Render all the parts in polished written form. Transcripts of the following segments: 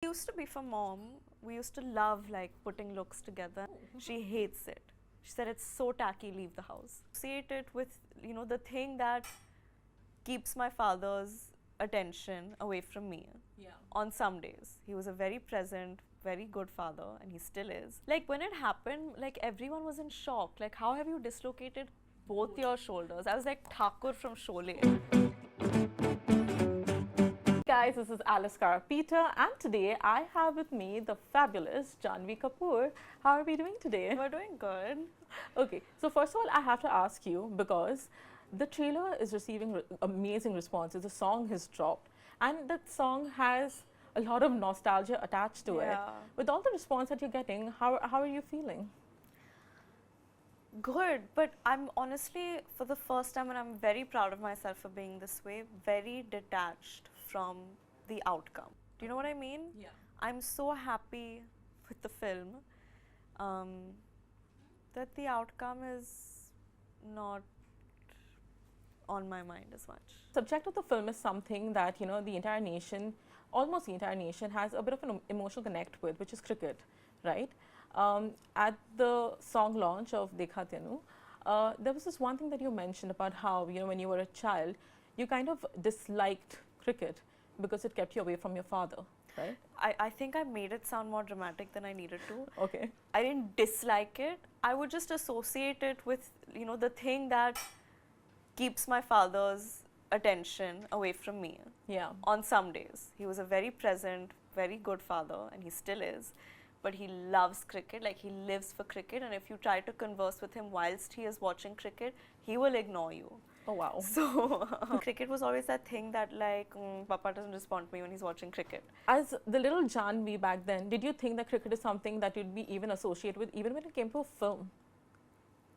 used to be for mom. We used to love like putting looks together. She hates it. She said it's so tacky, leave the house. Associate it with, you know, the thing that keeps my father's attention away from me. Yeah. On some days. He was a very present, very good father, and he still is. Like when it happened, like everyone was in shock. Like, how have you dislocated both your shoulders? I was like Thakur from Sholay. Guys, this is Alice Cara Peter, and today I have with me the fabulous Janhvi Kapoor. How are we doing today? We're doing good. Okay, so first of all, I have to ask you because the trailer is receiving amazing responses. The song has dropped, and that song has a lot of nostalgia attached to it. With all the response that you're getting, how are you feeling? Good, but I'm honestly, for the first time, and I'm very proud of myself for being this way, very detached from the outcome. Do you know what I mean? Yeah. I'm so happy with the film that the outcome is not on my mind as much. Subject of the film is something that, you know, the entire nation, almost the entire nation, has a bit of an emotional connect with, which is cricket, right? At the song launch of Detached, there was this one thing that you mentioned about how, you know, when you were a child, you kind of disliked cricket because it kept you away from your father, right? I think I made it sound more dramatic than I needed to. Okay. I didn't dislike it. I would just associate it with, you know, the thing that keeps my father's attention away from me. Yeah. On some days. He was a very present, very good father, and he still is. But he loves cricket, like he lives for cricket, and if you try to converse with him whilst he is watching cricket, he will ignore you. Oh, wow. So, cricket was always that thing that like, Papa doesn't respond to me when he's watching cricket. As the little Janhvi back then, did you think that cricket is something that you'd be even associated with, even when it came to a film?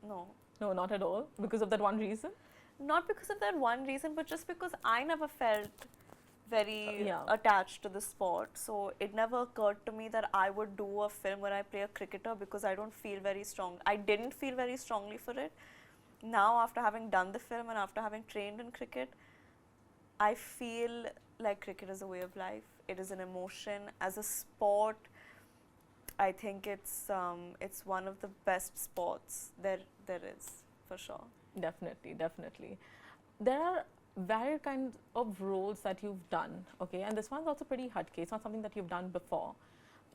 No. No, not at all? Because of that one reason? Not because of that one reason, but just because I never felt very Yeah. attached to the sport. So it never occurred to me that I would do a film where I play a cricketer because I don't feel very strong. I didn't feel very strongly for it. Now, after having done the film and after having trained in cricket, I feel like cricket is a way of life. It is an emotion. As a sport, I think it's one of the best sports there is, for sure. Definitely, definitely. There are varied kinds of roles that you've done, okay? And this one's also pretty hardcore. It's not something that you've done before.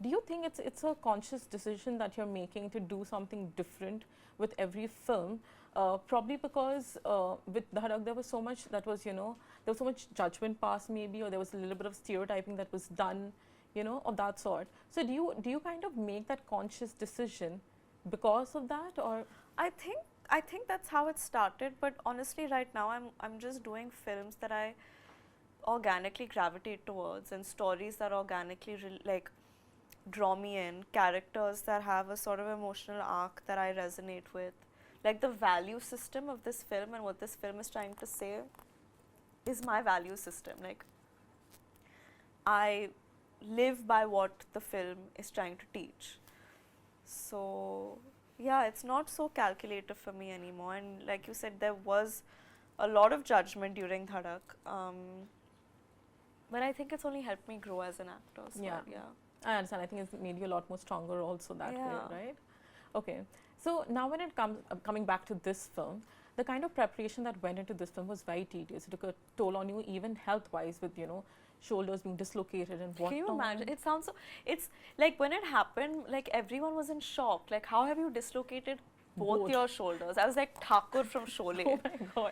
Do you think it's a conscious decision that you're making to do something different with every film? Probably because with Dhadak there was so much that was, you know, there was so much judgment passed maybe, or there was a little bit of stereotyping that was done, you know, of that sort. So do you kind of make that conscious decision because of that, or? I think that's how it started, but honestly right now I'm just doing films that I organically gravitate towards, and stories that organically like draw me in, characters that have a sort of emotional arc that I resonate with. Like the value system of this film and what this film is trying to say is my value system. Like I live by what the film is trying to teach. So yeah, it's not so calculative for me anymore, and like you said, there was a lot of judgment during Dhadak, but I think it's only helped me grow as an actor. So yeah. I understand. I think it's made you a lot more stronger also that Yeah. way, right? Okay. So now when it comes, coming back to this film, the kind of preparation that went into this film was very tedious. It took a toll on you even health-wise with, you know, shoulders being dislocated and whatnot. Can you imagine? It sounds so, it's like when it happened, like everyone was in shock. Like, how have you dislocated both your shoulders? I was like Thakur from Sholay. Oh my God.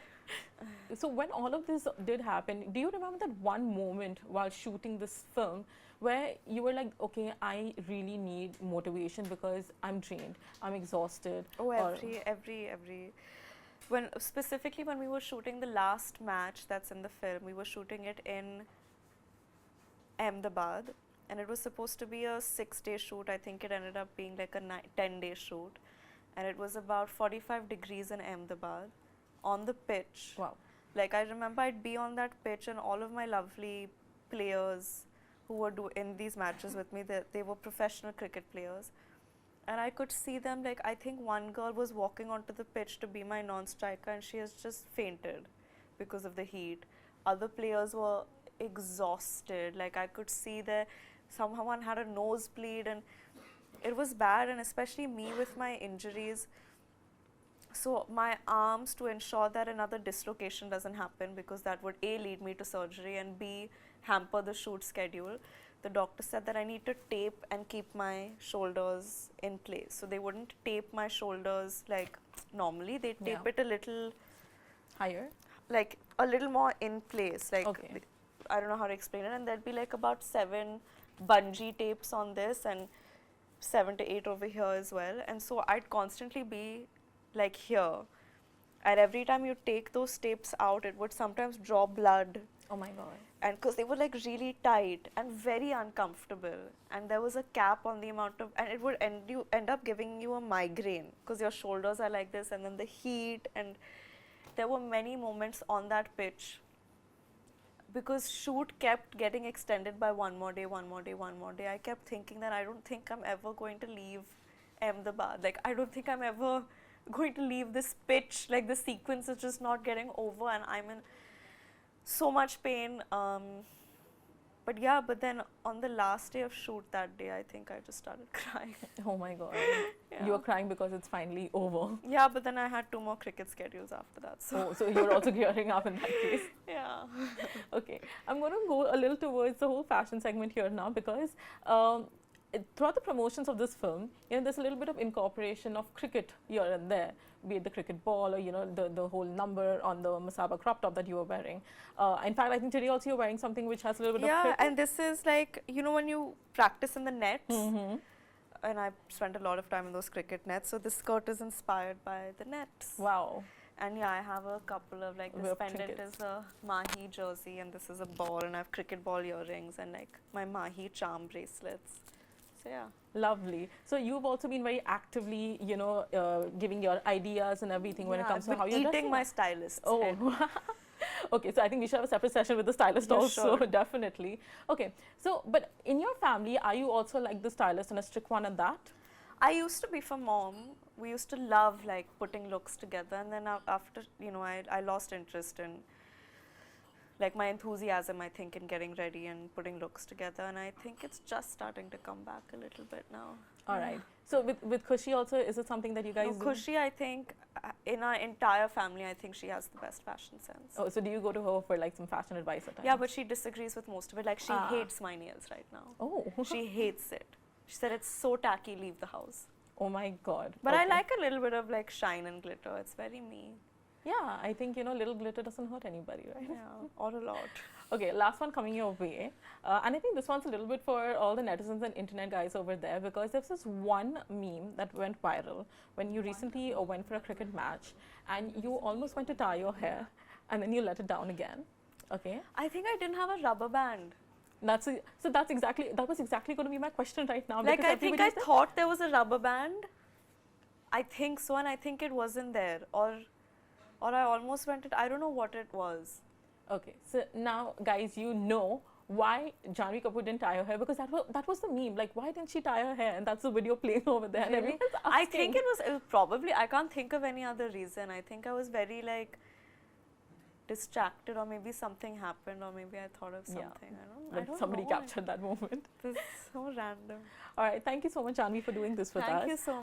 So when all of this did happen, do you remember that one moment while shooting this film where you were like, okay, I really need motivation because I'm drained, I'm exhausted? Oh, every. Specifically when we were shooting the last match that's in the film, we were shooting it in Ahmedabad, and it was supposed to be a 6-day shoot. I think it ended up being like a 10-day shoot, and it was about 45 degrees in Ahmedabad on the pitch. Wow. Like I remember I'd be on that pitch, and all of my lovely players who were in these matches with me, they were professional cricket players, and I could see them. Like I think one girl was walking onto the pitch to be my non-striker, and she has just fainted because of the heat. Other players were exhausted. Like I could see their someone had a nosebleed, and it was bad. And especially me with my injuries, so my arms, to ensure that another dislocation doesn't happen, because that would A, lead me to surgery, and B, hamper the shoot schedule. The doctor said that I need to tape and keep my shoulders in place. So they wouldn't tape my shoulders like normally. They tape Yeah. it a little, Higher? like a little more in place. Like Okay. I don't know how to explain it. And there'd be like about 7 bungee tapes on this and 7 to 8 over here as well. And so I'd constantly be like here. And every time you take those tapes out, it would sometimes draw blood. Oh my god. And because they were like really tight and very uncomfortable, and there was a cap on the amount of, and it would end up giving you a migraine because your shoulders are like this, and then the heat. And there were many moments on that pitch, because shoot kept getting extended by one more day, one more day, one more day. I kept thinking that I don't think I'm ever going to leave Ahmedabad. Like, I don't think I'm ever going to leave this pitch. Like, the sequence is just not getting over, and I'm in so much pain. But yeah, but then on the last day of shoot that day, I think I just started crying. Oh my god. Yeah. You were crying because it's finally over. Yeah, but then I had 2 more cricket schedules after that. So Oh, so you were also gearing up in that case. yeah. Okay, I'm going to go a little towards the whole fashion segment here now, because throughout the promotions of this film, there's a little bit of incorporation of cricket here and there, be it the cricket ball or the whole number on the Masaba crop top that you were wearing. In fact, I think today also you're wearing something which has a little bit of Yeah, cricket. and this is like, when you practice in the nets, Mm-hmm. and I spent a lot of time in those cricket nets, so this skirt is inspired by the nets. Wow. And yeah, I have a couple of, like, We this have pendant trinkets. is a Mahi jersey, and this is a ball, and I have cricket ball earrings, and like my Mahi charm bracelets. So yeah. Lovely. So you've also been very actively, giving your ideas and everything when it Yeah, comes to I've how been you're eating dressing my up. stylist's Oh. head. Okay, so I think we should have a separate session with the stylist Yeah, also, sure. definitely. Okay, so but in your family, are you also like the stylist and a strict one at that? I used to be for mom. We used to love like putting looks together, and then after I lost interest in like my enthusiasm, I think, in getting ready and putting looks together, and I think it's just starting to come back a little bit now. All right. So with Khushi also, is it something that you guys do? Khushi, I think, in our entire family, I think she has the best fashion sense. Oh, so do you go to her for like some fashion advice at times? Yeah, but she disagrees with most of it. Like, she Ah. hates my nails right now. Oh. She hates it. She said it's so tacky, leave the house. Oh my God. But I Okay. like a little bit of like shine and glitter. It's very me. Yeah, I think little glitter doesn't hurt anybody, right? Yeah, or a lot. Okay, last one coming your way. And I think this one's a little bit for all the netizens and internet guys over there, because there's this one meme that went viral when you recently went for a cricket match and you almost went to tie your hair and then you let it down again. Okay, I think I didn't have a rubber band. that was exactly going to be my question right now. Like, because I think I everybody's thought there was a rubber band. I think so, and I think it wasn't there. Or I almost went it. I don't know what it was. Okay, so now guys, why Janhvi Kapoor didn't tie her hair, because that was the meme. Like, why didn't she tie her hair? And that's the video playing over there. And Really? everyone's I asking. think it was probably, I can't think of any other reason. I think I was very like distracted, or maybe something happened, or maybe I thought of something. I don't somebody know. captured that moment. This is so random. All right, thank you so much, Janhvi, for doing this with us. Thank you so